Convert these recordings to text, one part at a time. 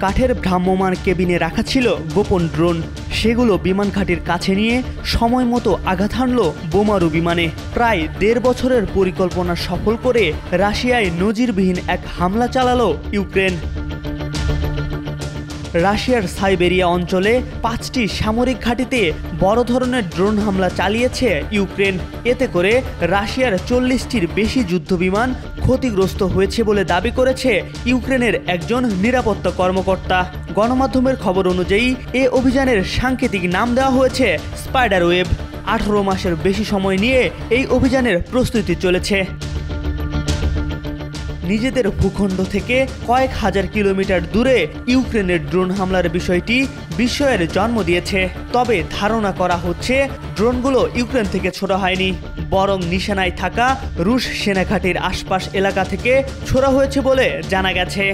কাঠের ভ্রাম্যমাণ কেবিনে রাখা ছিল গোপন ড্রোন। সেগুলো বিমান ঘাঁটির কাছে নিয়ে সময় মতো আঘাত হানল বোমারু বিমানে। প্রায় ১.৫ বছরের পরিকল্পনা সফল করে রাশিয়ায় নজিরবিহীন এক হামলা চালালো ইউক্রেন। রাশিয়ার সাইবেরিয়া অঞ্চলে ৫টি সামরিক ঘাঁটিতে বড় ধরনের ড্রোন হামলা চালিয়েছে ইউক্রেন। এতে করে রাশিয়ার ৪০টির বেশি যুদ্ধবিমান ক্ষতিগ্রস্ত হয়েছে বলে দাবি করেছে ইউক্রেনের একজন নিরাপত্তা কর্মকর্তা। গণমাধ্যমের খবর অনুযায়ী এ অভিযানের সাংকেতিক নাম দেওয়া হয়েছে স্পাইডার ওয়েব। ১৮ মাসের বেশি সময় নিয়ে এই অভিযানের প্রস্তুতি চলেছে। নিজেদের ভূখণ্ড থেকে কয়েক হাজার কিলোমিটার দূরে ইউক্রেনের ড্রোন হামলার বিষয়টি বিস্ময়ের জন্ম দিয়েছে। তবে ধারণা করা হচ্ছে ড্রোনগুলো ইউক্রেন থেকে ছোড়া হয়নি, বরং নিশানায় থাকা রুশ সেনাঘাঁটির আশপাশ এলাকা থেকে ছোড়া হয়েছে বলে জানা গেছে।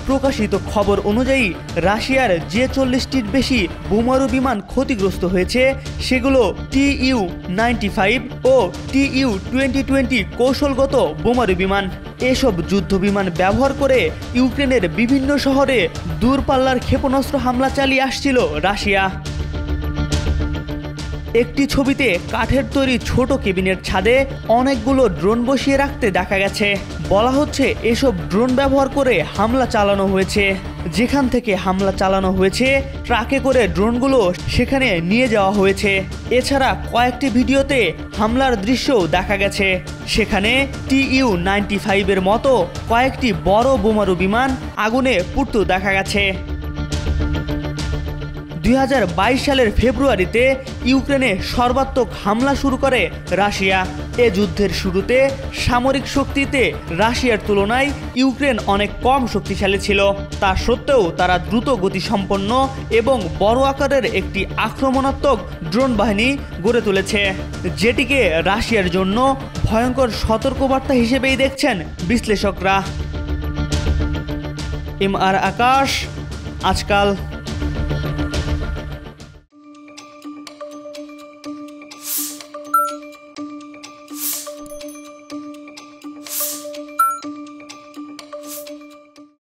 প্রকাশিত খবর অনুযায়ী রাশিয়ার যে ৪০টির বেশি বোমারু বিমান ক্ষতিগ্রস্ত হয়েছে সেগুলো TU-95 ও TU-2020 কৌশলগত বোমারু বিমান। এসব যুদ্ধ বিমান ব্যবহার করে ইউক্রেনের বিভিন্ন শহরে দূরপাল্লার ক্ষেপণাস্ত্র হামলা চালিয়ে আসছিল রাশিয়া। একটি ছবিতে কাঠের তৈরি ছোট কেবিনের ছাদে অনেকগুলো ড্রোন বসিয়ে রাখতে দেখা গেছে। বলা হচ্ছে এসব ড্রোন ব্যবহার করে হামলা চালানো হয়েছে। যেখান থেকে হামলা চালানো হয়েছে ট্রাকে করে ড্রোনগুলো সেখানে নিয়ে যাওয়া হয়েছে। এছাড়া কয়েকটি ভিডিওতে হামলার দৃশ্যও দেখা গেছে। সেখানে TU-95 এর মতো কয়েকটি বড় বোমারু বিমান আগুনে পুড়তে দেখা গেছে। ২০২২ সালের ফেব্রুয়ারিতে ইউক্রেনে সর্বাত্মক হামলা শুরু করে রাশিয়া। এ যুদ্ধের শুরুতে সামরিক শক্তিতে রাশিয়ার তুলনায় ইউক্রেন অনেক কম শক্তিশালী ছিল। তা সত্ত্বেও তারা দ্রুত গতিসম্পন্ন এবং বড় আকারের একটি আক্রমণাত্মক ড্রোন বাহিনী গড়ে তুলেছে, যেটিকে রাশিয়ার জন্য ভয়ঙ্কর সতর্কবার্তা হিসেবেই দেখছেন বিশ্লেষকরা। MR আকাশ, আজকাল।